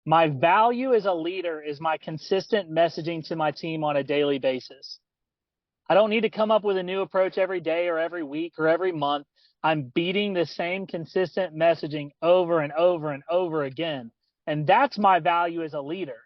My value as a leader is my consistent messaging to my team on a daily basis. I don't need to come up with a new approach every day or every week or every month. I'm beating the same consistent messaging over and over and over again. And that's my value as a leader.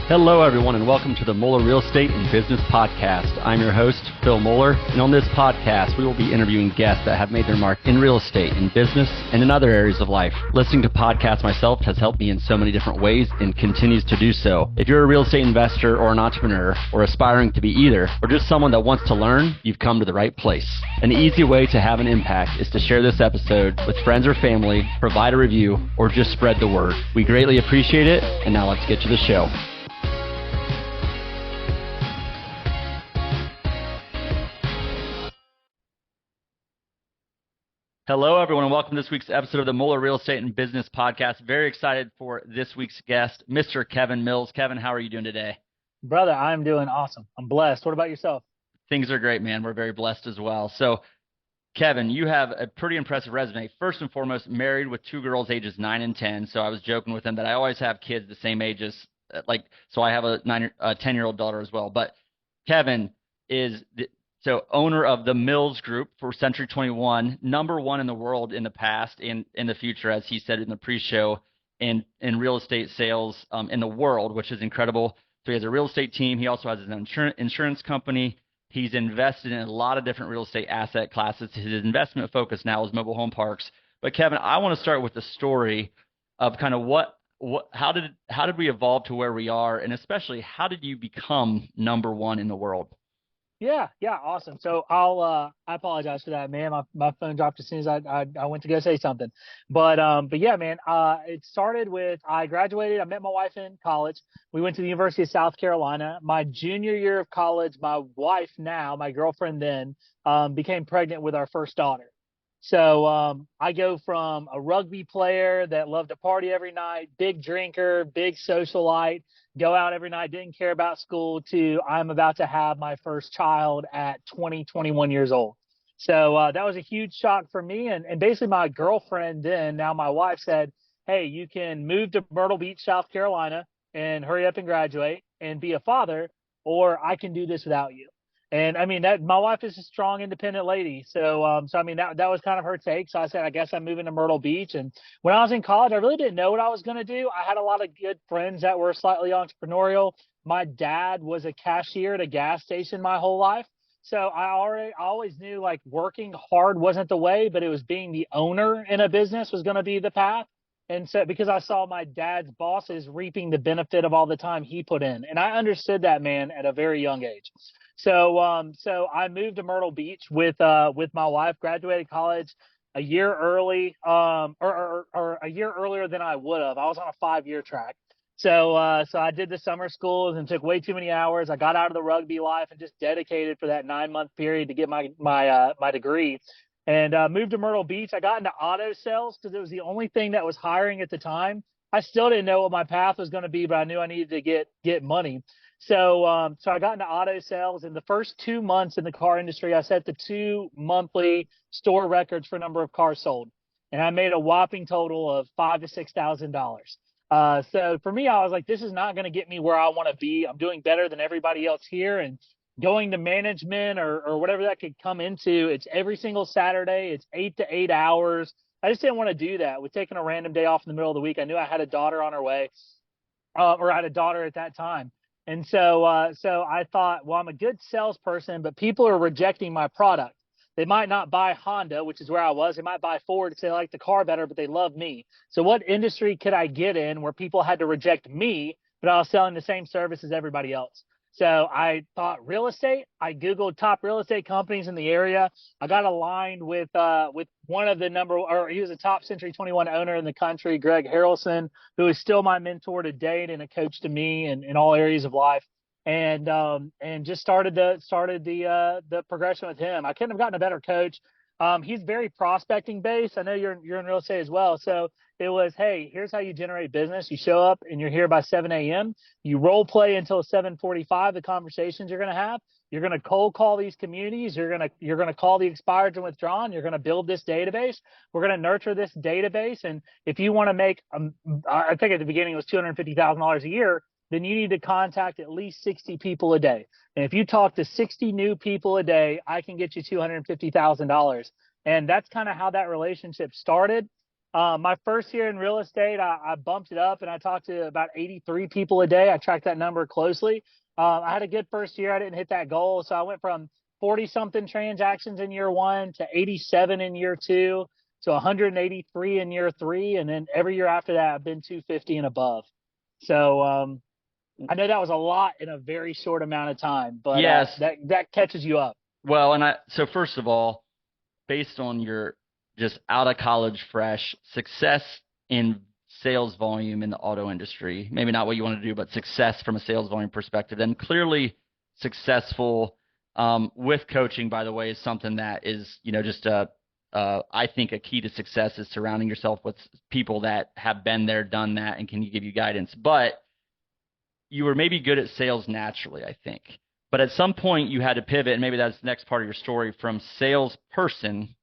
Hello, everyone, and welcome to the Moeller Real Estate and Business Podcast. I'm your host, Phil Moeller, and on this podcast, we will be interviewing guests that have made their mark in real estate, in business, and in other areas of life. Listening to podcasts myself has helped me in so many different ways and continues to do so. If you're a real estate investor or an entrepreneur or aspiring to be either, or just someone that wants to learn, you've come to the right place. An easy way to have an impact is to share this episode with friends or family, provide a review, or just spread the word. We greatly appreciate it, and now let's get to the show. Hello, everyone, and welcome to this week's episode of the Moeller Real Estate and Business Podcast. Very excited for this week's guest, Mr. Kevin Mills. Kevin, how are you doing today? Brother, I'm doing awesome. I'm blessed. What about yourself? Things are great, man. We're very blessed as well. So, Kevin, you have a pretty impressive resume. First and foremost, married with two girls ages 9 and 10. So I was joking with him that I always have kids the same ages. So I have a 10-year-old daughter as well. But Kevin is owner of the Mills Group for Century 21, number one in the world in the past and in the future, as he said in the pre-show, in real estate sales in the world, which is incredible. So he has a real estate team. He also has his own insurance company. He's invested in a lot of different real estate asset classes. His investment focus now is mobile home parks. But Kevin, I want to start with the story of kind of how did we evolve to where we are, and especially how did you become number one in the world? Yeah, awesome. So I apologize for that, man. My phone dropped as soon as I went to go say something. But yeah, man. It started with I graduated. I met my wife in college. We went to the University of South Carolina. My junior year of college, my wife now, my girlfriend then, became pregnant with our first daughter. So I go from a rugby player that loved to party every night, big drinker, big socialite, go out every night, didn't care about school, to I'm about to have my first child at 21 years old. So that was a huge shock for me. And basically my girlfriend then, now my wife, said, hey, you can move to Myrtle Beach, South Carolina and hurry up and graduate and be a father, or I can do this without you. And I mean, that my wife is a strong, independent lady. So I mean, that was kind of her take. So I said, I guess I'm moving to Myrtle Beach. And when I was in college, I really didn't know what I was going to do. I had a lot of good friends that were slightly entrepreneurial. My dad was a cashier at a gas station my whole life. So I always knew like working hard wasn't the way, but it was being the owner in a business was going to be the path. And so because I saw my dad's bosses reaping the benefit of all the time he put in. And I understood that, man, at a very young age. So I moved to Myrtle Beach with my wife, graduated college a year early, or a year earlier than I would have. I was on a 5-year track. So I did the summer schools and took way too many hours. I got out of the rugby life and just dedicated for that 9-month period to get my degree, and moved to Myrtle Beach. I got into auto sales because it was the only thing that was hiring at the time. I still didn't know what my path was going to be, but I knew I needed to get money. So I got into auto sales. In the first 2 months in the car industry, I set the 2 monthly store records for number of cars sold, and I made a whopping total of $5,000 to $6,000. So for me, I was like, this is not going to get me where I want to be. I'm doing better than everybody else here, and going to management or whatever that could come into. It's every single Saturday. It's 8 to 8 hours. I just didn't want to do that. With taking a random day off in the middle of the week, I knew I had a daughter on her way, or I had a daughter at that time. And so I thought, well, I'm a good salesperson, but people are rejecting my product. They might not buy Honda, which is where I was. They might buy Ford because they like the car better, but they love me. So what industry could I get in where people had to reject me, but I was selling the same service as everybody else? So I thought real estate. I Googled top real estate companies in the area. I got aligned with one of the he was a top Century 21 owner in the country, Greg Harrelson, who is still my mentor to date and a coach to me in all areas of life. And just started the progression with him. I couldn't have gotten a better coach. He's very prospecting based. I know you're in real estate as well. So it was, hey, here's how you generate business. You show up and you're here by 7 a.m. You role play until 7:45. The conversations you're gonna have. You're gonna cold call these communities. You're gonna call the expired and withdrawn. You're gonna build this database. We're gonna nurture this database. And if you want to make, I think at the beginning it was $250,000 a year, then you need to contact at least 60 people a day. And if you talk to 60 new people a day, I can get you $250,000. And that's kind of how that relationship started. My first year in real estate, I bumped it up and I talked to about 83 people a day. I tracked that number closely. I had a good first year. I didn't hit that goal. So I went from 40 something transactions in year one to 87 in year two to 183 in year three. And then every year after that, I've been 250 and above. So, I know that was a lot in a very short amount of time, but Yes. that catches you up. Well, so first of all, based on your just out of college fresh success in sales volume in the auto industry, maybe not what you want to do, but success from a sales volume perspective, and clearly successful with coaching, by the way, is something that is, just I think a key to success is surrounding yourself with people that have been there, done that, and can give you guidance. But you were maybe good at sales naturally, I think. But at some point you had to pivot, and maybe that's the next part of your story, from salesperson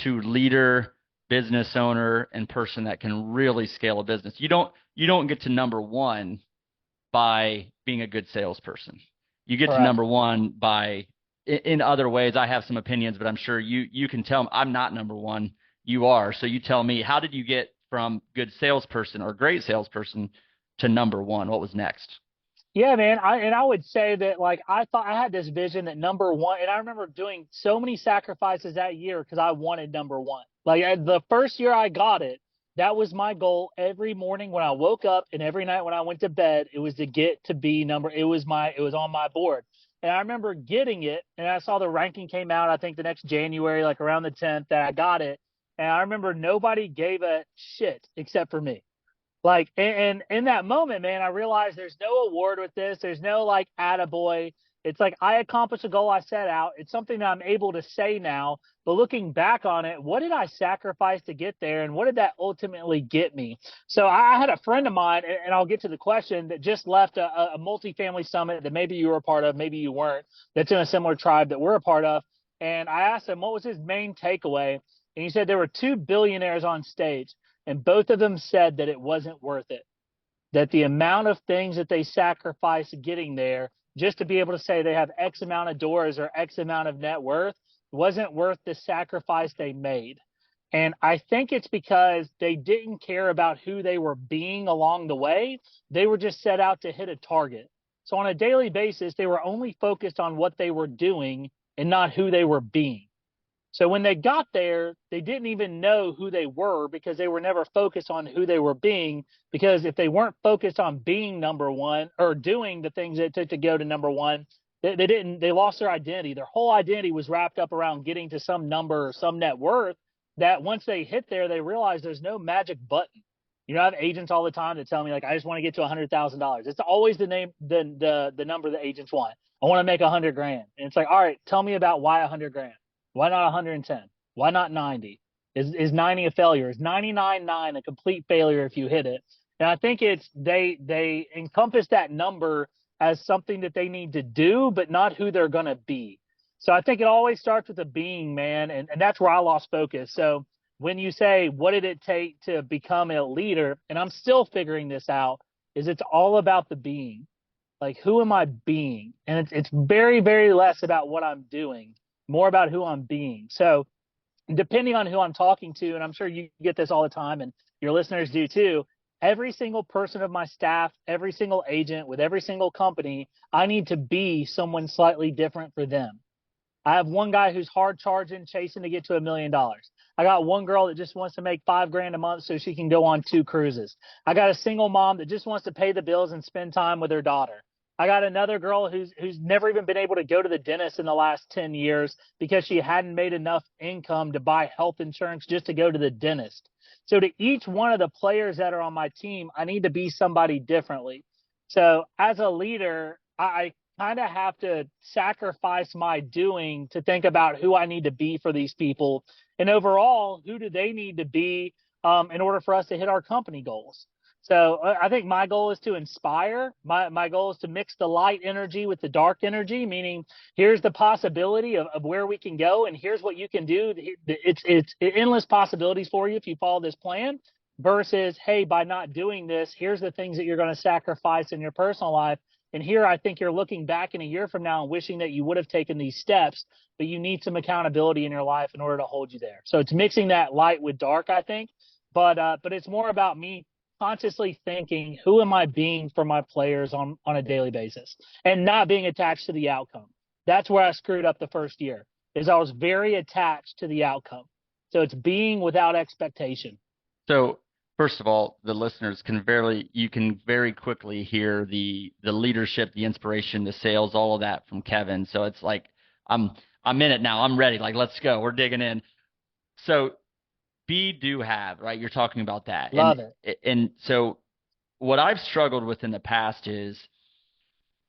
to leader, business owner, and person that can really scale a business. You don't get to number one by being a good salesperson. You get to Correct. number one by in other ways. I have some opinions, but I'm sure you can tell them I'm not number one. You are. So you tell me, how did you get from good salesperson or great salesperson to number one? What was next? Yeah, man. I would say that, like, I thought I had this vision that number one, and I remember doing so many sacrifices that year because I wanted number one. Like, the first year I got it, that was my goal every morning when I woke up and every night when I went to bed. It was to get to be number. It was on my board, and I remember getting it, and I saw the ranking came out. I think the next January, like around the 10th, that I got it, and I remember nobody gave a shit except for me. Like, and in that moment, man, I realized there's no award with this. There's no like attaboy. It's like I accomplished a goal I set out. It's something that I'm able to say now. But looking back on it, what did I sacrifice to get there? And what did that ultimately get me? So I had a friend of mine, and I'll get to the question, that just left a multifamily summit that maybe you were a part of, maybe you weren't, that's in a similar tribe that we're a part of. And I asked him, what was his main takeaway? And he said there were two billionaires on stage, and both of them said that it wasn't worth it, that the amount of things that they sacrificed getting there just to be able to say they have X amount of doors or X amount of net worth wasn't worth the sacrifice they made. And I think it's because they didn't care about who they were being along the way. They were just set out to hit a target. So on a daily basis, they were only focused on what they were doing and not who they were being. So when they got there, they didn't even know who they were because they were never focused on who they were being. Because if they weren't focused on being number one or doing the things it took to go to number one, they lost their identity. Their whole identity was wrapped up around getting to some number or some net worth, that once they hit there, they realized there's no magic button. I have agents all the time that tell me, like, I just want to get to $100,000. It's always the number the agents want. I want to make 100 grand. And it's like, all right, tell me about why 100 grand. Why not 110? Why not 90? Is 90 a failure? Is 99.9 a complete failure if you hit it? And I think it's they encompass that number as something that they need to do, but not who they're going to be. So I think it always starts with the being, man. And that's where I lost focus. So when you say, what did it take to become a leader? And I'm still figuring this out, is it's all about the being. Like, who am I being? And it's very, very less about what I'm doing, more about who I'm being. So depending on who I'm talking to, and I'm sure you get this all the time and your listeners do too, every single person of my staff, every single agent with every single company, I need to be someone slightly different for them. I have one guy who's hard charging, chasing to get to $1 million. I got one girl that just wants to make $5,000 a month so she can go on 2 cruises. I got a single mom that just wants to pay the bills and spend time with her daughter. I got another girl who's never even been able to go to the dentist in the last 10 years because she hadn't made enough income to buy health insurance just to go to the dentist. So to each one of the players that are on my team, I need to be somebody differently. So as a leader, I kind of have to sacrifice my doing to think about who I need to be for these people. And overall, who do they need to be in order for us to hit our company goals? So I think my goal is to inspire. My goal is to mix the light energy with the dark energy, meaning here's the possibility of where we can go, and here's what you can do. It's endless possibilities for you if you follow this plan. Versus, hey, by not doing this, here's the things that you're going to sacrifice in your personal life. And here, I think you're looking back in a year from now and wishing that you would have taken these steps, but you need some accountability in your life in order to hold you there. So it's mixing that light with dark, I think. But it's more about me consciously thinking, who am I being for my players on a daily basis, and not being attached to the outcome. That's where I screwed up the first year, is I was very attached to the outcome. So it's being without expectation. So first of all, the listeners you can very quickly hear the leadership, the inspiration, the sales, all of that from Kevin. So it's like I'm in it now. I'm ready. Like, let's go. We're digging in. So be, do, have, right? You're talking about that. Love it. And so what I've struggled with in the past is,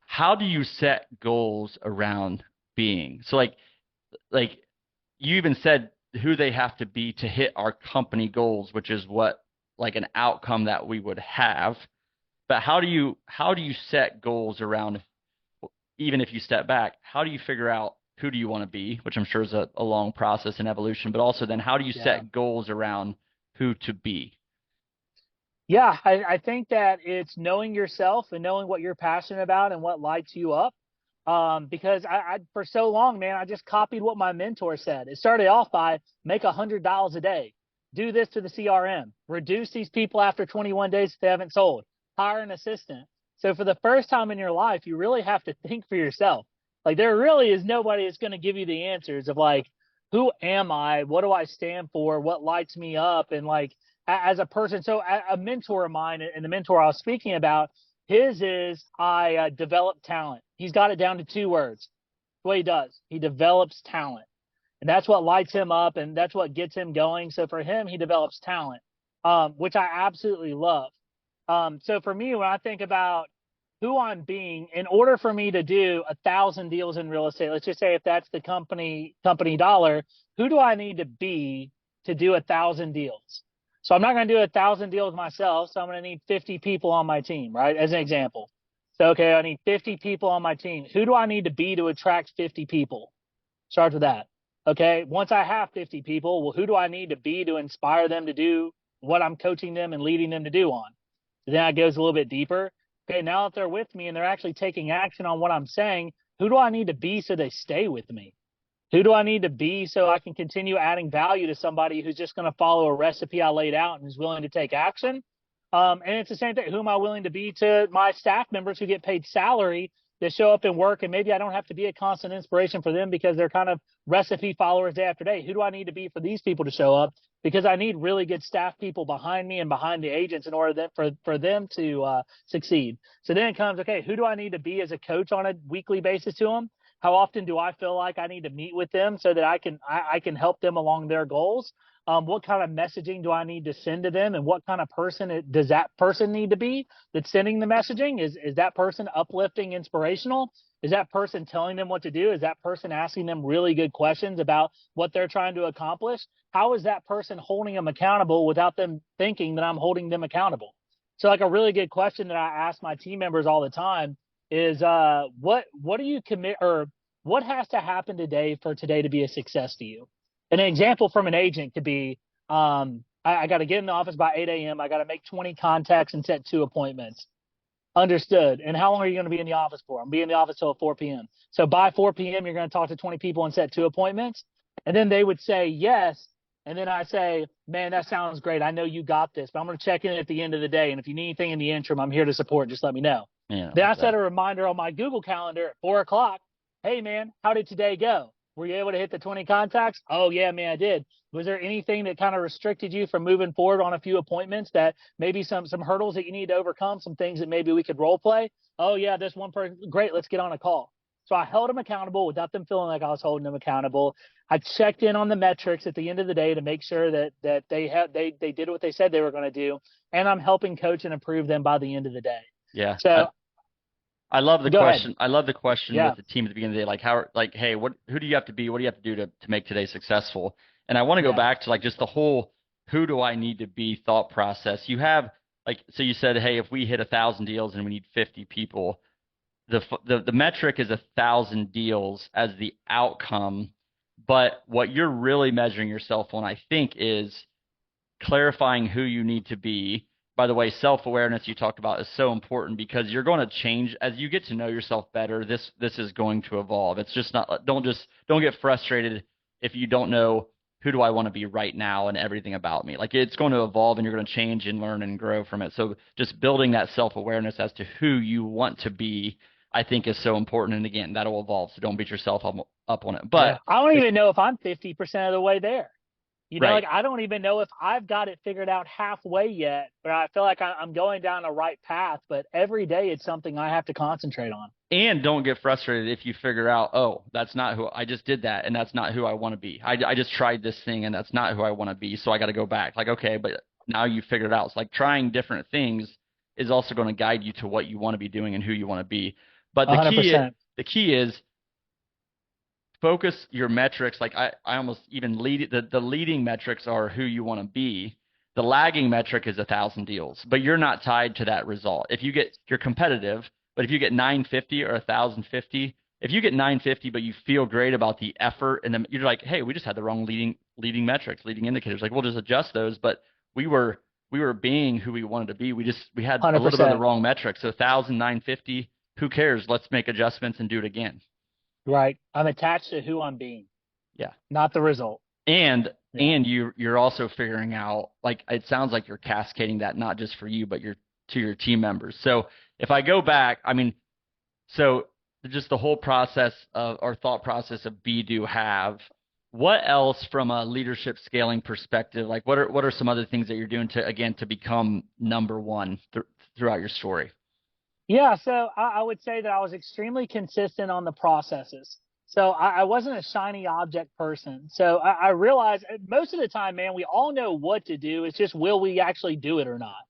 how do you set goals around being? So like you even said who they have to be to hit our company goals, which is what, like, an outcome that we would have. But how do you set goals around, even if you step back, how do you figure out who do you want to be, which I'm sure is a long process in evolution, but also then how do you set goals around who to be? Yeah, I think that it's knowing yourself and knowing what you're passionate about and what lights you up. Because I for so long, man, I just copied what my mentor said. It started off by make $100 a day, do this to the CRM, reduce these people after 21 days if they haven't sold, hire an assistant. So for the first time in your life, you really have to think for yourself. Like, there really is nobody that's going to give you the answers of, like, who am I? What do I stand for? What lights me up? And, like, as a person. So a mentor of mine, and the mentor I was speaking about, his is I develop talent. He's got it down to 2 words. That's what he does. He develops talent. And that's what lights him up, and that's what gets him going. So for him, he develops talent, which I absolutely love. So for me, when I think about who I'm being, in order for me to do 1,000 deals in real estate, let's just say if that's the company dollar, who do I need to be to do 1,000 deals? So I'm not going to do 1,000 deals myself. So I'm going to need 50 people on my team, right? As an example. So, okay, I need 50 people on my team. Who do I need to be to attract 50 people? Start with that. Okay. Once I have 50 people, well, who do I need to be to inspire them to do what I'm coaching them and leading them to do on? So then it goes a little bit deeper. Okay. Now that they're with me and they're actually taking action on what I'm saying, who do I need to be so they stay with me? Who do I need to be so I can continue adding value to somebody who's just going to follow a recipe I laid out and is willing to take action? And it's the same thing. Who am I willing to be to my staff members who get paid salary that show up and work? And maybe I don't have to be a constant inspiration for them because they're kind of recipe followers day after day. Who do I need to be for these people to show up? Because I need really good staff people behind me and behind the agents in order for them to succeed. So then it comes, okay, who do I need to be as a coach on a weekly basis to them? How often do I feel like I need to meet with them so that I can help them along their goals? What kind of messaging do I need to send to them, and what kind of person does that person need to be that's sending the messaging? Is that person uplifting, inspirational? Is that person telling them what to do? Is that person asking them really good questions about what they're trying to accomplish? How is that person holding them accountable without them thinking that I'm holding them accountable? So, like, a really good question that I ask my team members all the time is what do you commit, or what has to happen today for today to be a success to you? An example from an agent could be, I got to get in the office by 8 a.m. I got to make 20 contacts and set 2 appointments. Understood. And how long are you going to be in the office for? I'm being in the office till 4 p.m. So by 4 p.m., you're going to talk to 20 people and set 2 appointments. And then they would say yes. And then I say, man, that sounds great. I know you got this, but I'm going to check in at the end of the day. And if you need anything in the interim, I'm here to support. Just let me know. Yeah, then I set a reminder on my Google Calendar at 4 o'clock. Hey, man, how did today go? Were you able to hit the 20 contacts? Oh, yeah, man, I did. Was there anything that kind of restricted you from moving forward on a few appointments, that maybe some hurdles that you need to overcome, some things that maybe we could role play? Oh, yeah, this one person. Great, let's get on a call. So I held them accountable without them feeling like I was holding them accountable. I checked in on the metrics at the end of the day to make sure that they did what they said they were going to do, and I'm helping coach and improve them by the end of the day. Yeah. So I love the Go ahead. question. I love the question Yeah. with the team at the beginning of the day, like how, like, hey, who do you have to be? What do you have to do to make today successful? And I want to go Yeah. back to like just the whole who do I need to be thought process. You have like, so you said, hey, if we hit 1,000 deals and we need 50 people, the metric is 1,000 deals as the outcome. But what you're really measuring yourself on, I think, is clarifying who you need to be. By the way, self-awareness you talked about is so important because you're going to change as you get to know yourself better. This is going to evolve. It's just not don't get frustrated if you don't know who do I want to be right now and everything about me. Like it's going to evolve and you're going to change and learn and grow from it. So just building that self-awareness as to who you want to be, I think is so important. And again, that'll evolve. So don't beat yourself up on it. Yeah. But I don't even know if I'm 50% of the way there. right. Like I don't even know if I've got it figured out halfway yet, but I feel like I'm going down the right path. But every day it's something I have to concentrate on. And don't get frustrated if you figure out, oh, that's not who I just did that, and that's not who I want to be. I just tried this thing, and that's not who I want to be. So I got to go back. Like, okay, but now you figured it out. It's like trying different things is also going to guide you to what you want to be doing and who you want to be. But hundred percent. the key is focus your metrics. Like I almost even lead the leading metrics are who you want to be. The lagging metric is 1,000 deals, but you're not tied to that result. If you're competitive, but if you get 950 or 1,050, if you get 950, but you feel great about the effort, and then you're like, hey, we just had the wrong leading metrics, leading indicators. Like we'll just adjust those, but we were being who we wanted to be. We had a Hundred little bit of the percent. wrong metrics. So 1,000, 950, who cares? Let's make adjustments and do it again. Right. I'm attached to who I'm being, Yeah. not the result. And Yeah. and you're also figuring out like it sounds like you're cascading that not just for you but you're to your team members. So if I go back, I mean, so just the whole process of or thought process of be do have. What else from a leadership scaling perspective? Like what are some other things that you're doing to again to become number one throughout your story? Yeah, so I would say that I was extremely consistent on the processes. So I wasn't a shiny object person. So I realized most of the time, man, we all know what to do. It's just will we actually do it or not?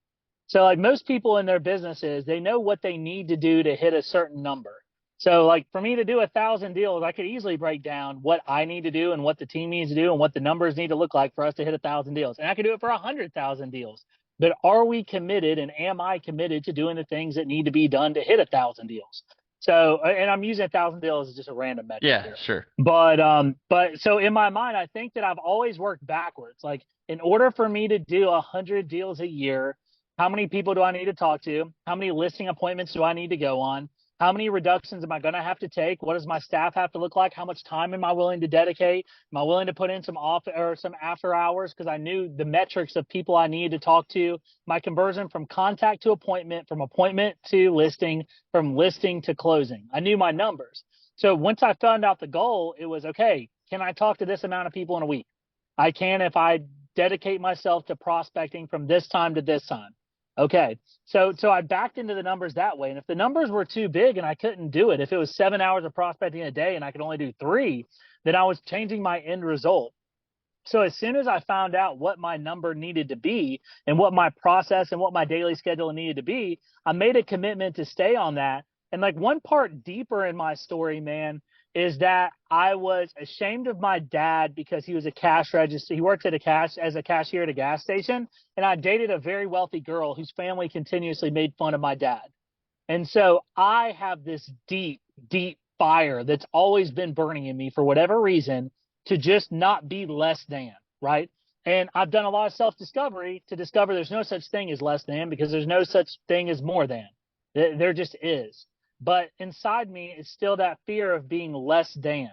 So like most people in their businesses, they know what they need to do to hit a certain number. So like for me to do 1,000 deals, I could easily break down what I need to do and what the team needs to do and what the numbers need to look like for us to hit 1,000 deals. And I could do it for 100,000 deals. But are we committed and am I committed to doing the things that need to be done to hit 1,000 deals? So, and I'm using 1,000 deals as just a random metric Yeah, here. sure. But so in my mind, I think that I've always worked backwards. Like in order for me to do 100 deals a year, how many people do I need to talk to? How many listing appointments do I need to go on? How many reductions am I going to have to take? What does my staff have to look like? How much time am I willing to dedicate? Am I willing to put in some off or some after hours? Because I knew the metrics of people I needed to talk to, my conversion from contact to appointment, from appointment to listing, from listing to closing. I knew my numbers. So once I found out the goal, it was okay, can I talk to this amount of people in a week? I can if I dedicate myself to prospecting from this time to this time. Okay. So I backed into the numbers that way. And if the numbers were too big and I couldn't do it, if it was 7 hours of prospecting a day and I could only do 3, then I was changing my end result. So as soon as I found out what my number needed to be and what my process and what my daily schedule needed to be, I made a commitment to stay on that. And like one part deeper in my story, man, is that I was ashamed of my dad because he was a cash register. He worked at as a cashier at a gas station. And I dated a very wealthy girl whose family continuously made fun of my dad. And so I have this deep, deep fire that's always been burning in me for whatever reason to just not be less than, right? And I've done a lot of self discovery to discover there's no such thing as less than because there's no such thing as more than. There just is. But inside me is still that fear of being less than.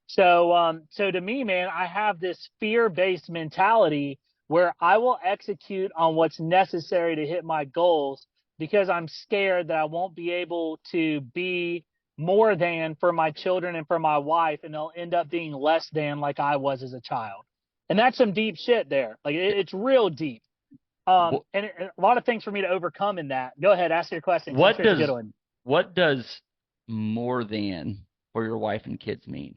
So to me, man, I have this fear based mentality where I will execute on what's necessary to hit my goals because I'm scared that I won't be able to be more than for my children and for my wife, and they'll end up being less than like I was as a child. And that's some deep shit there. Like it's real deep. And a lot of things for me to overcome in that. Go ahead, ask your question. I'm What sure it's a good does one. what does more than for your wife and kids mean?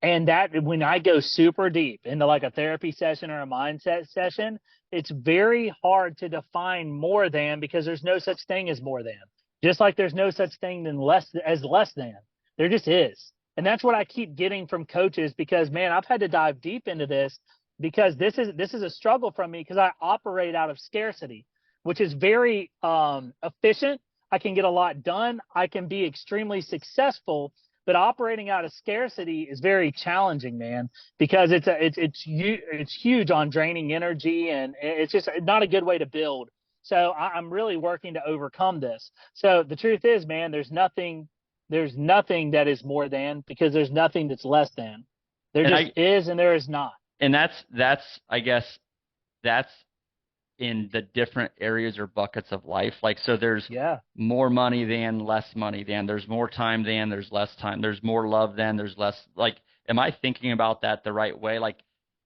And that when I go super deep into like a therapy session or a mindset session, it's very hard to define more than because there's no such thing as more than. Just like there's no such thing than less than. There just is. And that's what I keep getting from coaches because man, I've had to dive deep into this because this is a struggle for me because I operate out of scarcity, which is very efficient. I can get a lot done. I can be extremely successful, but operating out of scarcity is very challenging, man, because it's huge on draining energy and it's just not a good way to build. So I'm really working to overcome this. So the truth is, man, there's nothing that is more than because there's nothing that's less than. There And just is and there is not. that's I guess that's in the different areas or buckets of life. Like, so there's Yeah. more money than, less money than, there's more time than, there's less time, there's more love than, there's less. Like, am I thinking about that the right way? Like,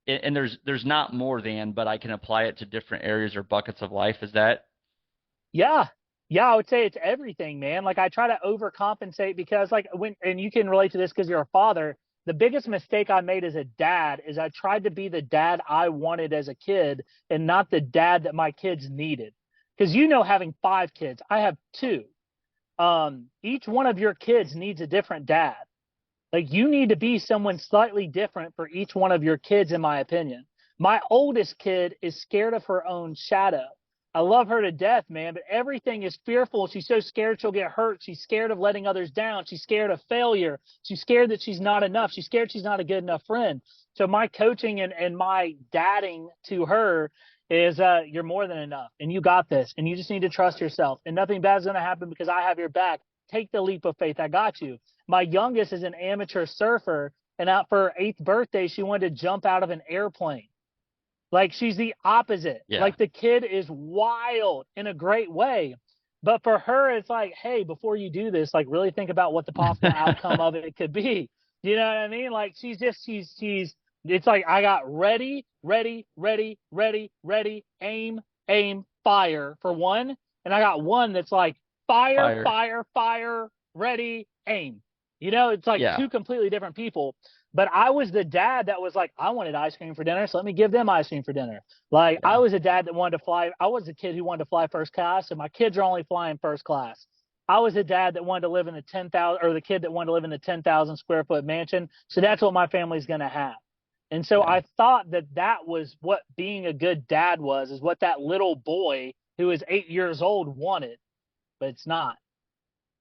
and there's not more than, but I can apply it to different areas or buckets of life. Is that? Yeah. Yeah, I would say it's everything, man. Like I try to overcompensate because like when and you can relate to this because you're a father. The biggest mistake I made as a dad is I tried to be the dad I wanted as a kid and not the dad that my kids needed. Because having 5 kids, I have 2. Each one of your kids needs a different dad. Like you need to be someone slightly different for each one of your kids, in my opinion. My oldest kid is scared of her own shadow. I love her to death, man, but everything is fearful. She's so scared she'll get hurt. She's scared of letting others down. She's scared of failure. She's scared that she's not enough. She's scared she's not a good enough friend. So my coaching and my dadding to her is you're more than enough and you got this and you just need to trust yourself and nothing bad is going to happen because I have your back. Take the leap of faith. I got you. My youngest is an amateur surfer, and out for her 8th birthday, she wanted to jump out of an airplane. Like she's the opposite. Yeah. Like the kid is wild in a great way. But for her, it's like, hey, before you do this, like really think about what the possible outcome of it could be. You know what I mean? Like she's it's like I got ready, ready, ready, ready, ready, aim, aim, fire for one. And I got one that's like fire, Fire. fire, fire, ready, aim. It's like Yeah. two completely different people. But I was the dad that was like, I wanted ice cream for dinner, so let me give them ice cream for dinner. Like I Yeah. was a dad that wanted to fly. I was a kid who wanted to fly first class, and my kids are only flying first class. I was a dad that wanted to live in the 10,000 or the kid that wanted to live in the 10,000 square foot mansion. So that's what my family's going to have. And so Yeah. I thought that that was what being a good dad was, is what that little boy who is 8 years old wanted, but it's not.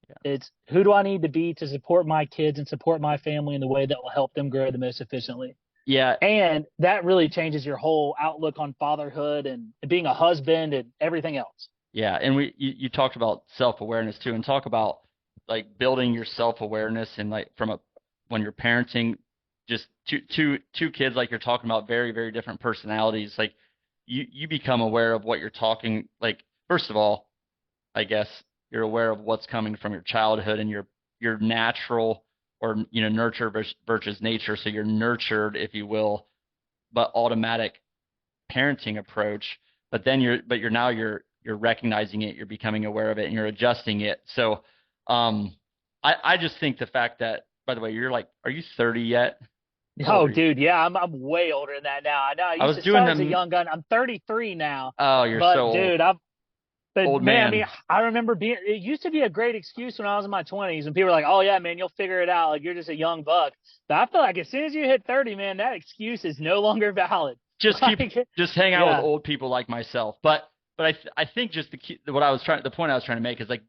Yeah. It's who do I need to be to support my kids and support my family in the way that will help them grow the most efficiently. Yeah. And that really changes your whole outlook on fatherhood and being a husband and everything else. Yeah. And you talked about self-awareness too, and talk about like building your self-awareness and like when you're parenting just two kids, like you're talking about, very, very different personalities. Like you become aware of what you're talking. Like, first of all, I guess you're aware of what's coming from your childhood and your natural, or nurture versus nature. So you're nurtured, if you will, but automatic parenting approach. But then you're recognizing it, you're becoming aware of it, and you're adjusting it. So I just think the fact that, by the way, you're like, are you 30 yet? How old Oh, are you? dude, yeah, I'm way older than that now. I know I I used was to doing start as a them. young gun. I'm 33 now, Oh, you're so but old. dude, but Old man, I mean, man. I remember it used to be a great excuse when I was in my 20s and people were like, oh yeah, man, you'll figure it out. Like you're just a young buck. But I feel like as soon as you hit 30, man, that excuse is no longer valid. Just keep Like, just hang out with yeah, old people like myself. But I think just the point I was trying to make is like,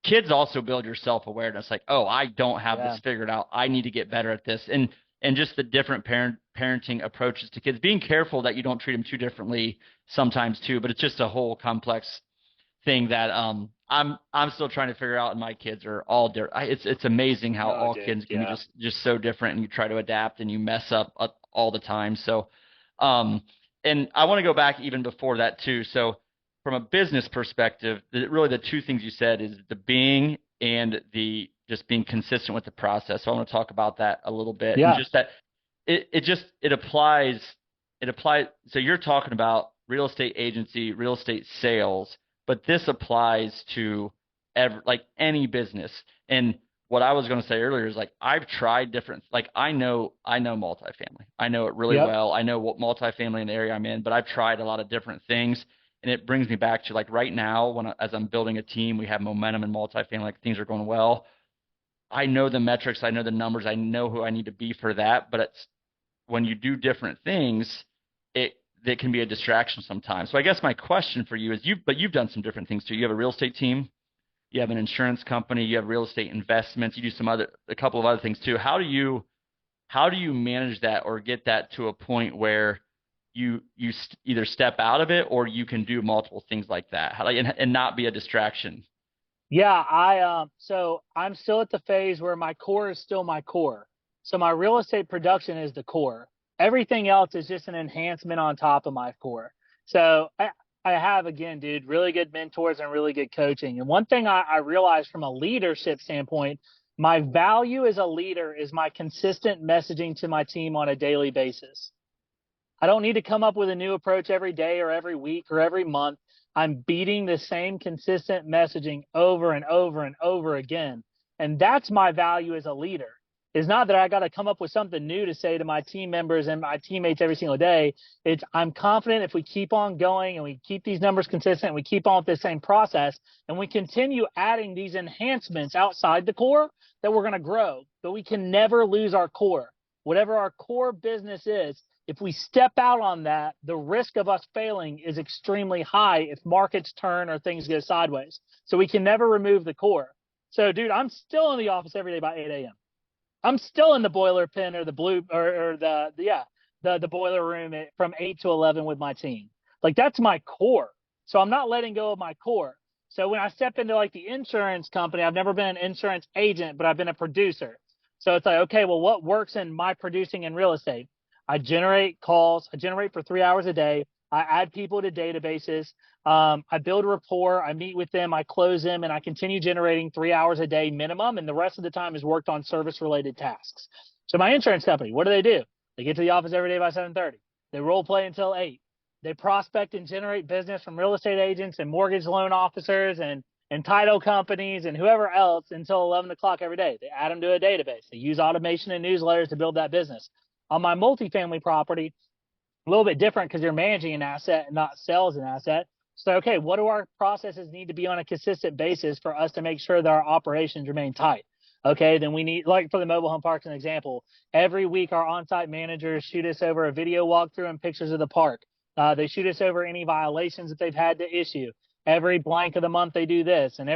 kids also build your self-awareness. Like, oh, I don't have this yeah, figured out. I need to get better at this. And just the different parenting approaches to kids, being careful that you don't treat them too differently sometimes too. But it's just a whole complex thing that I'm still trying to figure out. And my kids are all different. It's amazing how oh, all dude, kids can be yeah, just so different, and you try to adapt and you mess up all the time. So um and I want to go back even before that too. So from a business perspective, really the two things you said is the being and the just being consistent with the process. So I want to talk about that a little bit, and yeah, just that it applies. So you're talking about real estate agency, real estate sales, but this applies to like any business. And what I was going to say earlier is like, I've tried different, like I know multifamily. I know it really yep, well. I know what multifamily in the area I'm in, but I've tried a lot of different things. And it brings me back to like right now, as I'm building a team, we have momentum in multifamily, like things are going well. I know the metrics, I know the numbers, I know who I need to be for that. But it's when you do different things, it that can be a distraction sometimes. So I guess my question for you is you've done some different things too. You have a real estate team, you have an insurance company, you have real estate investments, you do a couple of other things too. How do you manage that or get that to a point where either step out of it or you can do multiple things like that, and not be a distraction? Yeah, so I'm still at the phase where my core is still my core. So my real estate production is the core. Everything else is just an enhancement on top of my core. So I have, again, dude, really good mentors and really good coaching. And one thing I realized from a leadership standpoint, my value as a leader is my consistent messaging to my team on a daily basis. I don't need to come up with a new approach every day or every week or every month. I'm beating the same consistent messaging over and over and over again. And that's my value as a leader. It's not that I got to come up with something new to say to my team members and my teammates every single day. It's I'm confident if we keep on going and we keep these numbers consistent and we keep on with the same process and we continue adding these enhancements outside the core that we're going to grow. But we can never lose our core. Whatever our core business is, if we step out on that, the risk of us failing is extremely high if markets turn or things go sideways. So we can never remove the core. So, dude, I'm still in the office every day by 8 a.m. I'm still in the boiler pen or the blue or the boiler room from 8 to 11 with my team. Like that's my core. So I'm not letting go of my core. So when I step into like the insurance company, I've never been an insurance agent, but I've been a producer. So it's like, okay, well, what works in my producing in real estate? I generate calls. I generate for 3 hours a day. I add people to databases. I build rapport. I meet with them. I close them, and I continue generating 3 hours a day minimum. And the rest of the time is worked on service-related tasks. So my insurance company, what do? They get to the office every day by 7:30. They role play until 8. They prospect and generate business from real estate agents and mortgage loan officers and title companies and whoever else until 11 o'clock every day. They add them to a database. They use automation and newsletters to build that business. On my multifamily property, a little bit different because you're managing an asset and not sales an asset. So, okay, what do our processes need to be on a consistent basis for us to make sure that our operations remain tight? Okay, then we need, like for the mobile home parks, an example, every week our on-site managers shoot us over a video walkthrough and pictures of the park. They shoot us over any violations that they've had to issue. Every blank of the month they do this and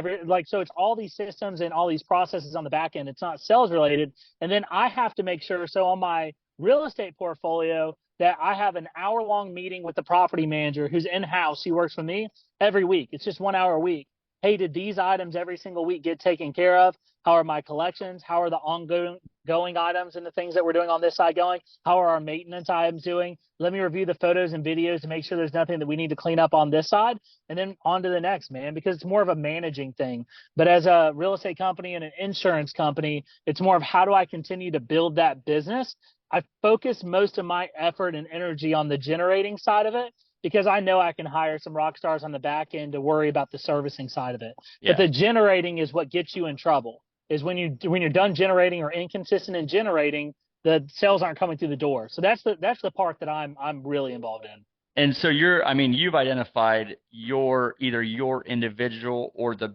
so it's all these systems and all these processes on the back end. It's not sales related. And then I have to make sure, so on my real estate portfolio, that I have an hour-long meeting with the property manager who's in-house. He works for me every week. It's just 1 hour a week. Hey, did these items every single week get taken care of? How are my collections? How are the ongoing items and the things that we're doing on this side going? How are our maintenance items doing? Let me review the photos and videos to make sure there's nothing that we need to clean up on this side, and then on to the next, man, because it's more of a managing thing. But as a real estate company and an insurance company, it's more of how do I continue to build that business? I focus most of my effort and energy on the generating side of it because I know I can hire some rock stars on the back end to worry about the servicing side of it. Yeah. But the generating is what gets you in trouble. Is when you're done generating or inconsistent in generating, the sales aren't coming through the door. So that's the part that I'm really involved in. And so you've identified either your individual or the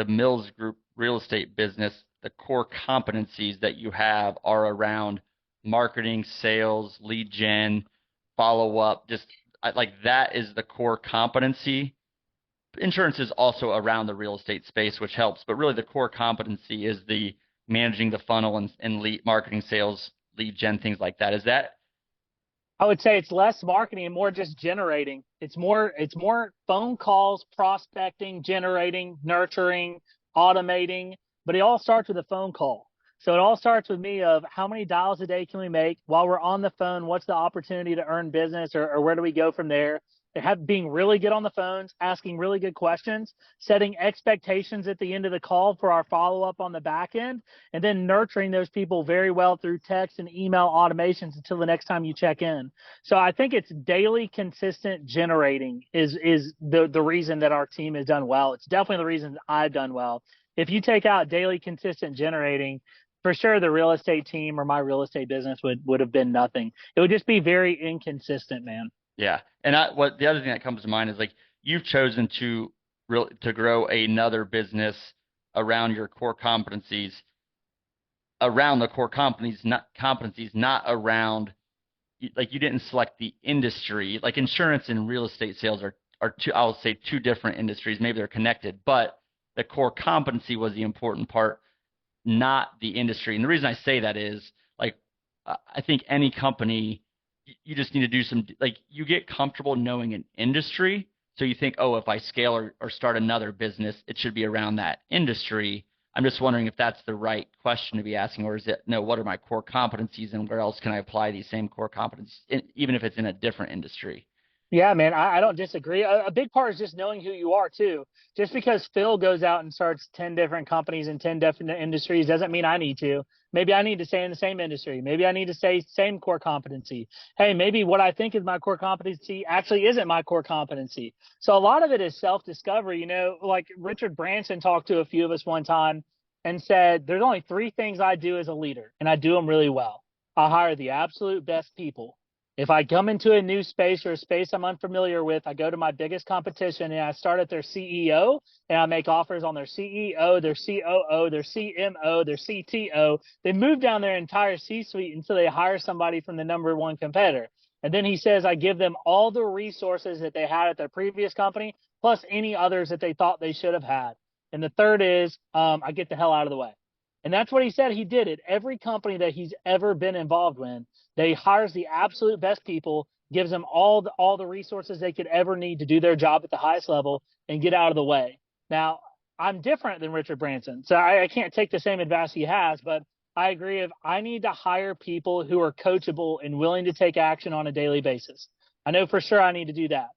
Mills Group real estate business, the core competencies that you have are around marketing, sales, lead gen, follow up, like that is the core competency. Insurance is also around the real estate space, which helps, but really the core competency is the managing the funnel and lead marketing, sales, lead gen, things like that. Is that? I would say it's less marketing and more just generating. It's more phone calls, prospecting, generating, nurturing, automating, but it all starts with a phone call. So it all starts with me of how many dials a day can we make while we're on the phone? What's the opportunity to earn business or where do we go from there? Being really good on the phones, asking really good questions, setting expectations at the end of the call for our follow-up on the back end, and then nurturing those people very well through text and email automations until the next time you check in. So I think it's daily consistent generating is the reason that our team has done well. It's definitely the reason I've done well. If you take out daily consistent generating, for sure the real estate team or my real estate business would have been nothing. It would just be very inconsistent, man. Yeah. And what the other thing that comes to mind is like you've chosen to grow another business around your core competencies, around the core competencies, not around like you didn't select the industry. Like insurance and real estate sales are two, I will say two different industries. Maybe they're connected, but the core competency was the important part, not the industry. And the reason I say that is like I think any company you just need to do some like you get comfortable knowing an industry. So you think, oh, if I scale or start another business, it should be around that industry. I'm just wondering if that's the right question to be asking, or is it no, what are my core competencies and where else can I apply these same core competencies, even if it's in a different industry? Yeah, man, I don't disagree. A big part is just knowing who you are too. Just because Phil goes out and starts 10 different companies in 10 different industries doesn't mean I need to. Maybe I need to stay in the same industry. Maybe I need to stay same core competency. Hey, maybe what I think is my core competency actually isn't my core competency. So a lot of it is self-discovery. Like Richard Branson talked to a few of us one time and said, there's only three things I do as a leader, and I do them really well. I hire the absolute best people. If I come into a new space or a space I'm unfamiliar with, I go to my biggest competition and I start at their CEO and I make offers on their CEO, their COO, their CMO, their CTO. They move down their entire C-suite until they hire somebody from the number one competitor. And then he says, I give them all the resources that they had at their previous company, plus any others that they thought they should have had. And the third is, I get the hell out of the way. And that's what he said he did at every company that he's ever been involved in. They hires the absolute best people, gives them all the resources they could ever need to do their job at the highest level and get out of the way. Now, I'm different than Richard Branson, so I can't take the same advice he has, but I agree if I need to hire people who are coachable and willing to take action on a daily basis. I know for sure I need to do that.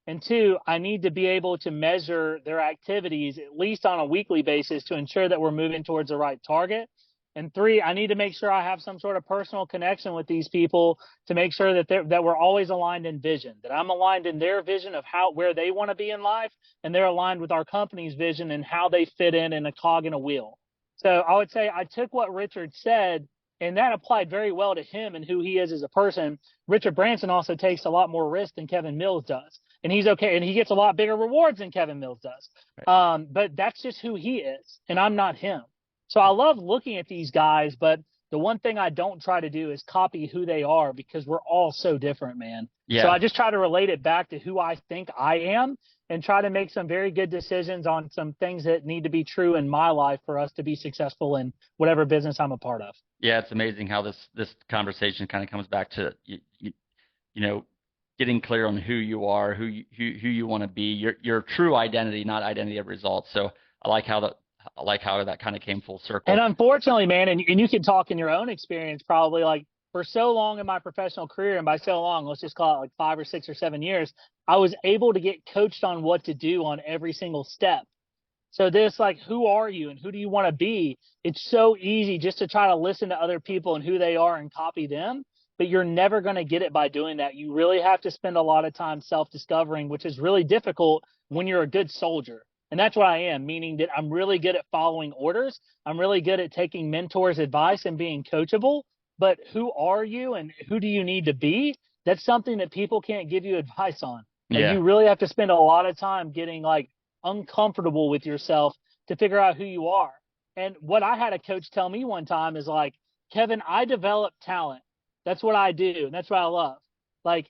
And two, I need to be able to measure their activities at least on a weekly basis to ensure that we're moving towards the right target. And three, I need to make sure I have some sort of personal connection with these people to make sure that we're always aligned in vision, that I'm aligned in their vision of where they want to be in life, and they're aligned with our company's vision and how they fit in a cog in a wheel. So I would say I took what Richard said, and that applied very well to him and who he is as a person. Richard Branson also takes a lot more risk than Kevin Mills does, and he's okay, and he gets a lot bigger rewards than Kevin Mills does. Right. But that's just who he is, and I'm not him. So I love looking at these guys, but the one thing I don't try to do is copy who they are because we're all so different, man. So Yeah. I just try to relate it back to who I think I am and try to make some very good decisions on some things that need to be true in my life for us to be successful in whatever business I'm a part of. Yeah, it's amazing how this conversation kind of comes back to you know getting clear on who you are, who you want to be, your true identity, not identity of results. So I like how that kind of came full And circle. unfortunately, man, and you can talk in your own experience probably like for so long in my professional career, and by so long, let's just call it like 5 or 6 or 7 years, I was able to get coached on what to do on every single step. So this like, who are you and who do you want to be? It's so easy just to try to listen to other people and who they are and copy them, but you're never going to get it by doing that. You really have to spend a lot of time self-discovering, which is really difficult when you're a good soldier. And that's what I am, meaning that I'm really good at following orders. I'm really good at taking mentors' advice and being coachable. But who are you and who do you need to be? That's something that people can't give you advice on. Like Yeah. you really have to spend a lot of time getting like uncomfortable with yourself to figure out who you are. And what I had a coach tell me one time is like, Kevin, I develop talent. That's what I do. And that's what I love. Like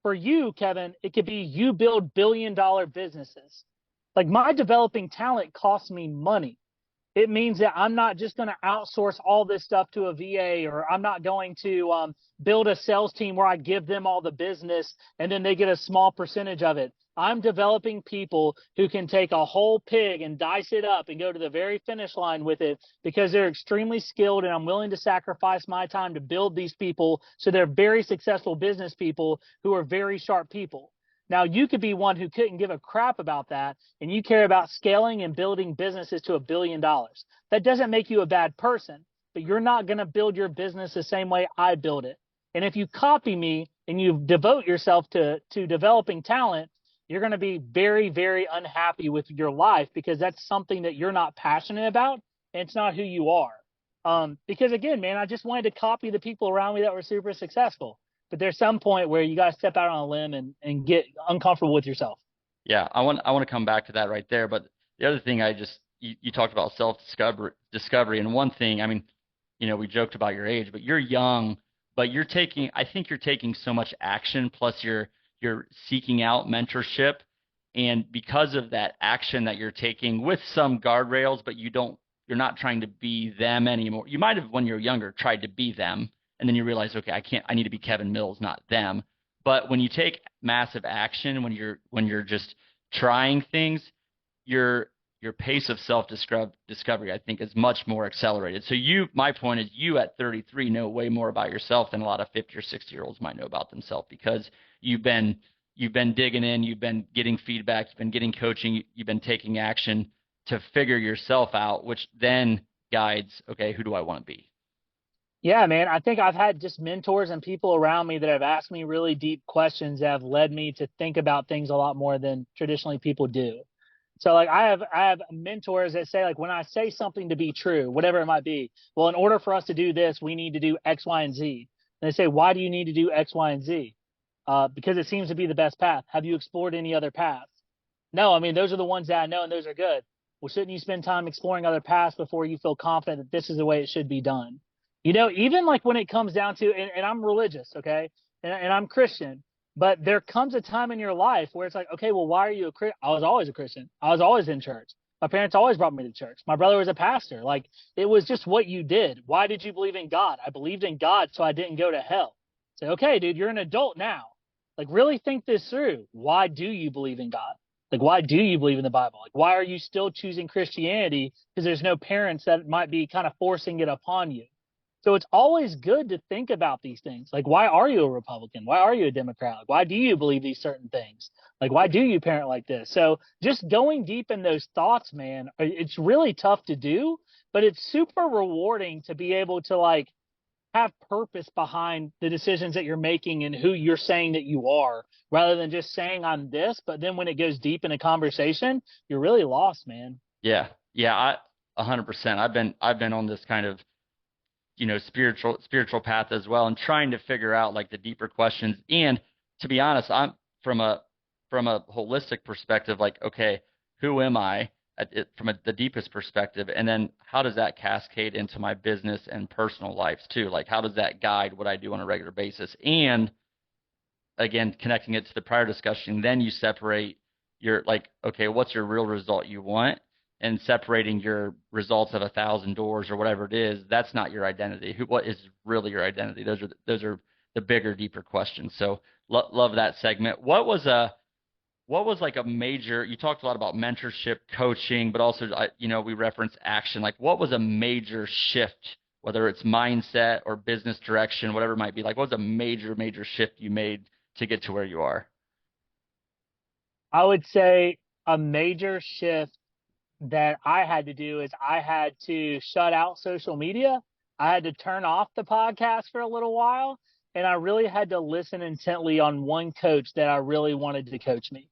for you, Kevin, it could be you build billion-dollar businesses. Like my developing talent costs me money. It means that I'm not just going to outsource all this stuff to a VA, or I'm not going to build a sales team where I give them all the business and then they get a small percentage of it. I'm developing people who can take a whole pig and dice it up and go to the very finish line with it because they're extremely skilled, and I'm willing to sacrifice my time to build these people so they're very successful business people who are very sharp people. Now, you could be one who couldn't give a crap about that, and you care about scaling and building businesses to $1 billion. That doesn't make you a bad person, but you're not going to build your business the same way I build it. And if you copy me and you devote yourself to developing talent, you're going to be very, very unhappy with your life because that's something that you're not passionate about, and it's not who you are. Because again, man, I just wanted to copy the people around me that were super successful. but there's some point where you got to step out on a limb and get uncomfortable with yourself. Yeah, I want to come back to that right there. But the other thing you talked about self discovery, and one thing, I mean, we joked about your age, but you're young, but I think you're taking so much action, plus you're seeking out mentorship. And because of that action that you're taking with some guardrails, but you're not trying to be them anymore. You might have, when you're younger, tried to be them, and then you realize, okay, I need to be Kevin Mills, not them. But when you take massive action, when you're just trying things, your pace of self-discovery, I think, is much more accelerated. So my point is, you at 33 know way more about yourself than a lot of 50 or 60-year-olds might know about themselves, because you've been digging in, you've been getting feedback, you've been getting coaching, you've been taking action to figure yourself out, which then guides, okay, who do I want to be? Yeah, man. I think I've had just mentors and people around me that have asked me really deep questions that have led me to think about things a lot more than traditionally people do. So like I have mentors that say, like, when I say something to be true, whatever it might be, well, in order for us to do this, we need to do X, Y, and Z. And they say, why do you need to do X, Y, and Z? Because it seems to be the best path. Have you explored any other paths? No, I mean, those are the ones that I know and those are good. Well, shouldn't you spend time exploring other paths before you feel confident that this is the way it should be done? Even like when it comes down to, and I'm religious, okay, and I'm Christian, but there comes a time in your life where it's like, okay, well, why are you a Christian? I was always a Christian. I was always in church. My parents always brought me to church. My brother was a pastor. Like, it was just what you did. Why did you believe in God? I believed in God so I didn't go to hell. Say, okay, dude, you're an adult now. Like, really think this through. Why do you believe in God? Like, why do you believe in the Bible? Like, why are you still choosing Christianity? Because there's no parents that might be kind of forcing it upon you. So it's always good to think about these things. Like, why are you a Republican? Why are you a Democrat? Like, why do you believe these certain things? Like, why do you parent like this? So just going deep in those thoughts, man, it's really tough to do, but it's super rewarding to be able to, like, have purpose behind the decisions that you're making and who you're saying that you are, rather than just saying I'm this. But then when it goes deep in a conversation, you're really lost, man. Yeah, yeah, 100%. I've been on this kind of spiritual path as well, and trying to figure out like the deeper questions. And to be honest, I'm from a holistic perspective, like, okay, who am I from the deepest perspective, and then how does that cascade into my business and personal lives too? Like, how does that guide what I do on a regular basis? And again, connecting it to the prior discussion, then you separate your, like, okay, what's your real result you want, and separating your results of 1,000 doors or whatever it is. That's not your identity. What is really your identity? Those are the bigger, deeper questions. So love that segment. What was like a major, you talked a lot about mentorship, coaching, but also, we reference action. Like, what was a major shift, whether it's mindset or business direction, whatever it might be? Like, what was a major shift you made to get to where you are? I would say a major shift that I had to do is I had to shut out social media. I had to turn off the podcast for a little while. And I really had to listen intently on one coach that I really wanted to coach me.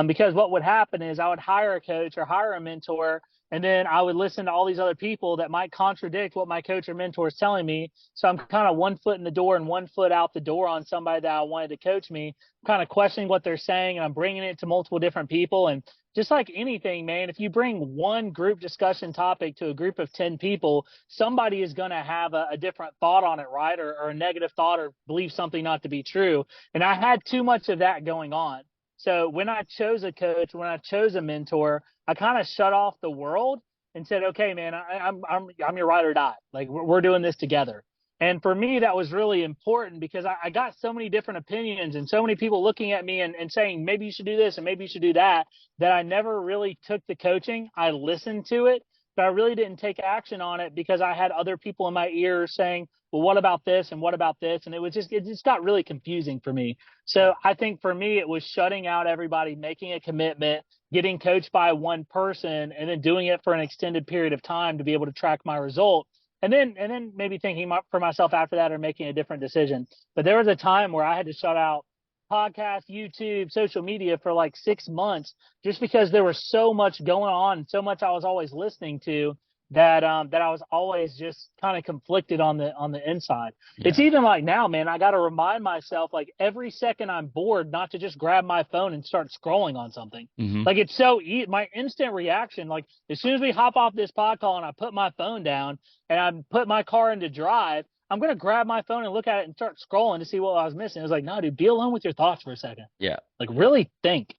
Because what would happen is I would hire a coach or hire a mentor, and then I would listen to all these other people that might contradict what my coach or mentor is telling me. So I'm kind of one foot in the door and one foot out the door on somebody that I wanted to coach me. I'm kind of questioning what they're saying, and I'm bringing it to multiple different people. And just like anything, man, if you bring one group discussion topic to a group of 10 people, somebody is going to have a different thought on it, right? Or a negative thought, or believe something not to be true. And I had too much of that going on. So when I chose a coach, when I chose a mentor, I kind of shut off the world and said, okay, man, I'm your ride or die. Like, we're doing this together. And for me, that was really important because I got so many different opinions and so many people looking at me and saying, maybe you should do this and maybe you should do that, that I never really took the coaching. I listened to it, but I really didn't take action on it because I had other people in my ears saying, well, what about this? And what about this? And it just got really confusing for me. So I think for me, it was shutting out everybody, making a commitment, getting coached by one person, and then doing it for an extended period of time to be able to track my result. And then maybe thinking for myself after that, or making a different decision. But there was a time where I had to shut out podcast, YouTube, social media for like 6 months, just because there was so much going on, so much I was always listening to, that I was always just kind of conflicted on the inside. It's Yeah. even like now, man, I got to remind myself like every second I'm bored not to just grab my phone and start scrolling on something. Hmm. Like it's so my instant reaction, like as soon as we hop off this pod call and I put my phone down and I put my car into drive, I'm gonna grab my phone and look at it and start scrolling to see what I was missing. It was like, no, dude, be alone with your thoughts for a second. Yeah. Like really think.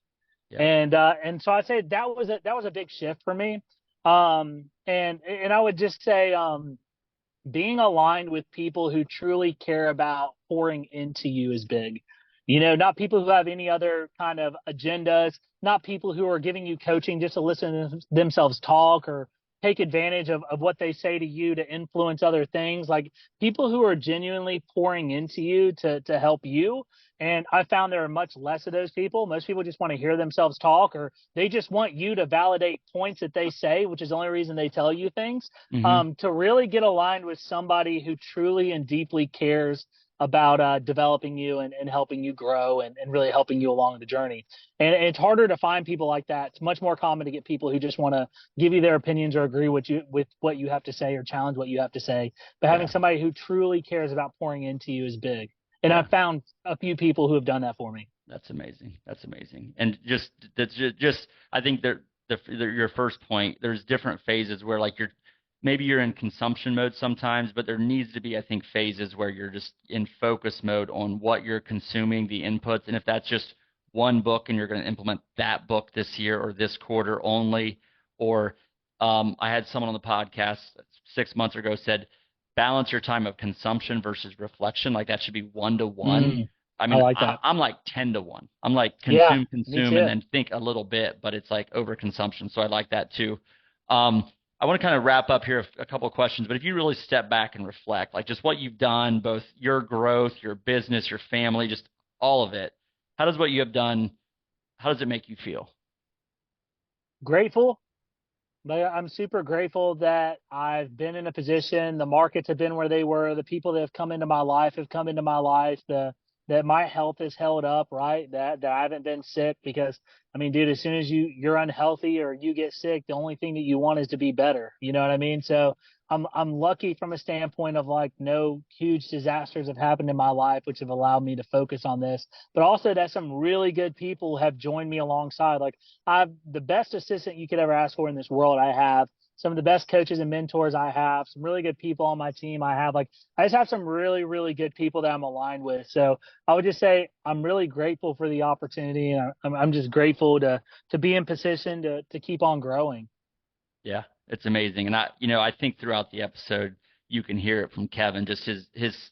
Yeah. And so I'd say that was a big shift for me. And I would just say being aligned with people who truly care about pouring into you is big. You know, not people who have any other kind of agendas, not people who are giving you coaching just to listen to themselves talk or take advantage of what they say to you to influence other things. Like people who are genuinely pouring into you to help you. And I found there are much less of those people. Most people just want to hear themselves talk, or they just want you to validate points that they say, which is the only reason they tell you things. Hmm. To really get aligned with somebody who truly and deeply cares about developing you and helping you grow and really helping you along the journey. And it's harder to find people like that. It's much more common to get people who just want to give you their opinions or agree with what you have to say or challenge what you have to say. But having Yeah. somebody who truly cares about pouring into you is big. And Yeah. I've found a few people who have done that for me. That's amazing. That's amazing. And just I think your first point, there's different phases where like maybe you're in consumption mode sometimes, but there needs to be, I think, phases where you're just in focus mode on what you're consuming, the inputs. And if that's just one book and you're going to implement that book this year or this quarter only, or I had someone on the podcast 6 months ago said, balance your time of consumption versus reflection. Like that should be 1 to 1. Mm, I I mean, like that. I'm like 10 to 1. I'm like Yeah, consume, me consume, and too. then think a little bit, but it's like overconsumption. So I like that too. Um, I want to kind of wrap up here a couple of questions, but if you really step back and reflect, like just what you've done, both your growth, your business, your family, just all of it, how does what you have done, how does it make you feel? Grateful. But I'm super grateful that I've been in a position, the markets have been where they were, the people that have come into my life have come into my life, that my health is held up, right? That I haven't been sick because I mean, dude, as soon as you're unhealthy or you get sick, the only thing that you want is to be better. You know what I mean? So I'm lucky from a standpoint of like no huge disasters have happened in my life, which have allowed me to focus on this. But also that some really good people have joined me alongside. Like I've the best assistant you could ever ask for in this world. I have some of the best coaches and mentors. I have some really good people on my team. I have like I just have some really really good people that I'm aligned with. So I would just say I'm really grateful for the opportunity, and I'm just grateful to be in position to keep on growing. Yeah, it's amazing. And I think throughout the episode, you can hear it from Kevin, just his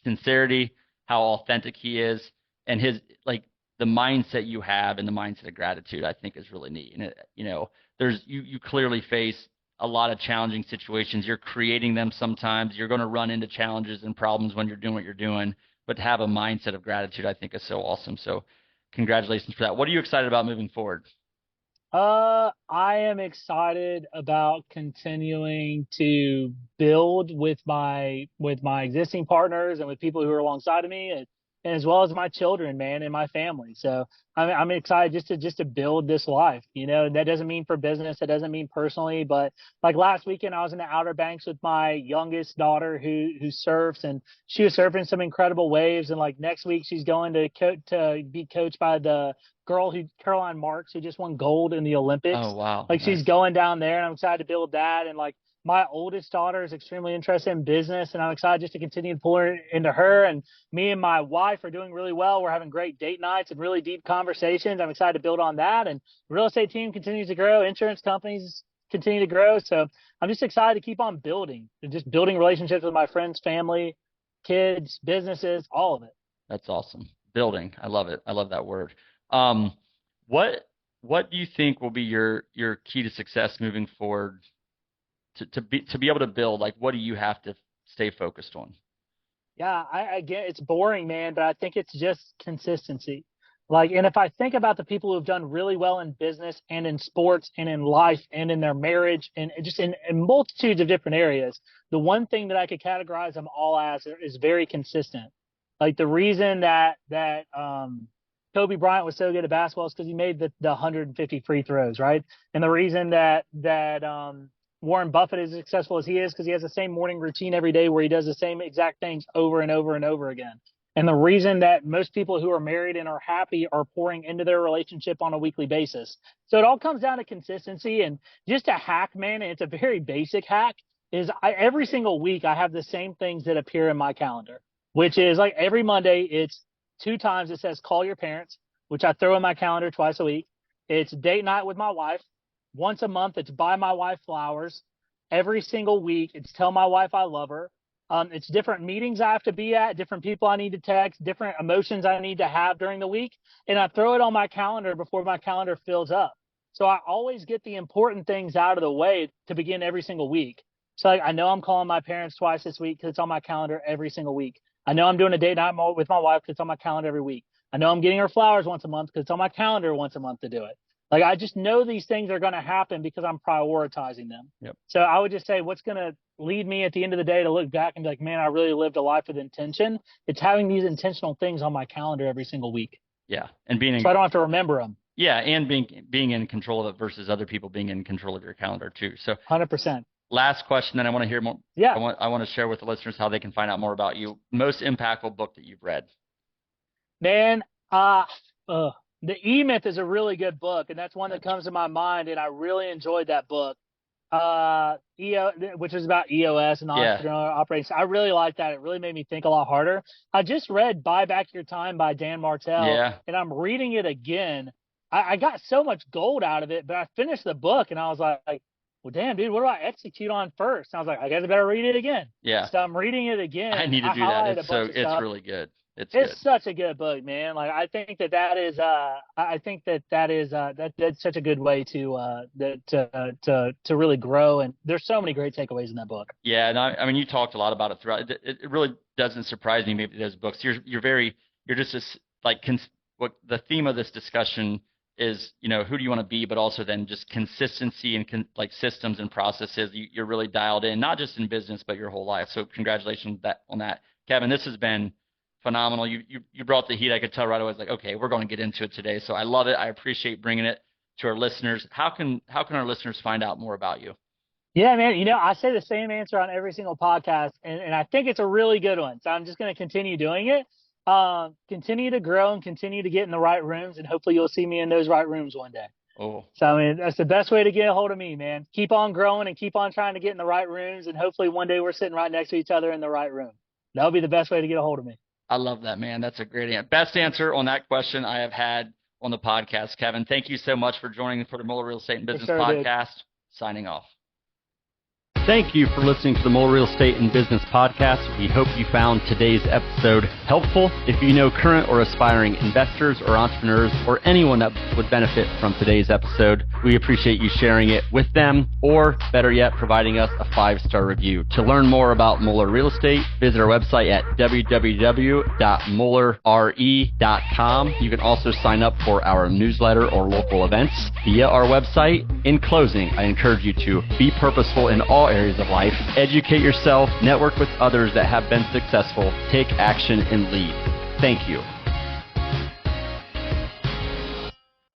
sincerity, how authentic he is, and his like the mindset you have and the mindset of gratitude, I think is really neat. And you clearly face a lot of challenging situations. You're creating them sometimes. You're going to run into challenges and problems when you're doing what you're doing, but to have a mindset of gratitude, I think is so awesome. So congratulations for that. What are you excited about moving forward? I am excited about continuing to build with my existing partners and with people who are alongside of me, and as well as my children, man, and my family. So I'm excited just to build this life. You know, that doesn't mean for business, that doesn't mean personally, but like last weekend, I was in the Outer Banks with my youngest daughter who surfs, and she was surfing some incredible waves. And like next week, she's going to be coached by the Caroline Marks, who just won gold in the Oh, Olympics. wow. Like she's Nice. going down there, and I'm excited to build that. And like my oldest daughter is extremely interested in business, and I'm excited just to continue to pour into her. And me and my wife are doing really well. We're having great date nights and really deep conversations. I'm excited to build on that. And the real estate team continues to grow. Insurance companies continue to grow. So I'm just excited to keep on building and just building relationships with my friends, family, kids, businesses, all of it. That's awesome. Building. I love it. I love that word. Um, what what do you think will be your key to success moving forward to be able to build? Like, what do you have to stay focused on? Yeah, I get it's boring, man, but I think it's just consistency. Like, and if I think about the people who've done really well in business and in sports and in life and in their marriage and just in multitudes of different areas, the one thing that I could categorize them all as is very consistent. Like the reason that Kobe Bryant was so good at basketball is because he made the 150 free throws, right? And the reason that Warren Buffett is as successful as he is because he has the same morning routine every day where he does the same exact things over and over and over again. And the reason that most people who are married and are happy are pouring into their relationship on a weekly basis. So it all comes down to consistency. And just a hack, man, and it's a very basic hack, is every single week I have the same things that appear in my calendar, which is like every Monday, it's 2 times it says call your parents, which I throw in my calendar twice a week. It's date night with my wife. Once a month, it's buy my wife flowers. Every single week, it's tell my wife I love her. It's different meetings I have to be at, different people I need to text, different emotions I need to have during the week. And I throw it on my calendar before my calendar fills up. So I always get the important things out of the way to begin every single week. So like, I know I'm calling my parents twice this week because it's on my calendar every single week. I know I'm doing a date night with my wife because it's on my calendar every week. I know I'm getting her flowers once a month because it's on my calendar once a month to do it. Like, I just know these things are going to happen because I'm prioritizing them. Yep. So I would just say what's going to lead me at the end of the day to look back and be like, man, I really lived a life with intention. It's having these intentional things on my calendar every single week. Yeah. And so I don't have to remember them. Yeah. And being in control of it versus other people being in control of your calendar too. So 100%. Last question, then I want to hear more. Yeah. I want to share with the listeners how they can find out more about you. Most impactful book that you've read. Man, The E-Myth is a really good book, and that's one that comes to my mind, and I really enjoyed that book. Which is about EOS and entrepreneurial operations. I really like that. It really made me think a lot harder. I just read Buy Back Your Time by Dan Martell, and I'm reading it again. I got so much gold out of it, but I finished the book, and I was like, well, damn, dude, what do I execute on first? And I was like, I guess I better read it again. Yeah. So I'm reading it again. I need to do that. It's really good. It's such a good book, man. Like, I think that's such a good way to really grow. And there's so many great takeaways in that book. Yeah. And I mean, you talked a lot about it throughout. It really doesn't surprise me, maybe those books. You're just what the theme of this discussion is, who do you want to be, but also then just consistency and like systems and processes. You're really dialed in, not just in business, but your whole life. So congratulations on that. Kevin, this has been phenomenal. You brought the heat. I could tell right away. Like, okay, we're going to get into it today. So I love it. I appreciate bringing it to our listeners. How can our listeners find out more about you? Yeah, man. I say the same answer on every single podcast, and I think it's a really good one. So I'm just going to continue doing it. Continue to grow and continue to get in the right rooms, and hopefully you'll see me in those right rooms one day. Oh. So, I mean, that's the best way to get a hold of me, man. Keep on growing and keep on trying to get in the right rooms, and hopefully one day we're sitting right next to each other in the right room. That'll be the best way to get a hold of me. I love that, man. That's a great answer. Best answer on that question I have had on the podcast, Kevin. Thank you so much for joining for the Muller Real Estate and Business Podcast. Signing off. Thank you for listening to the Muller Real Estate and Business Podcast. We hope you found today's episode helpful. If you know current or aspiring investors or entrepreneurs or anyone that would benefit from today's episode, we appreciate you sharing it with them, or better yet, providing us a 5-star review. To learn more about Muller Real Estate, visit our website at www.mullerre.com. You can also sign up for our newsletter or local events via our website. In closing, I encourage you to be purposeful in all areas of life, educate yourself, network with others that have been successful, take action, and lead. Thank you.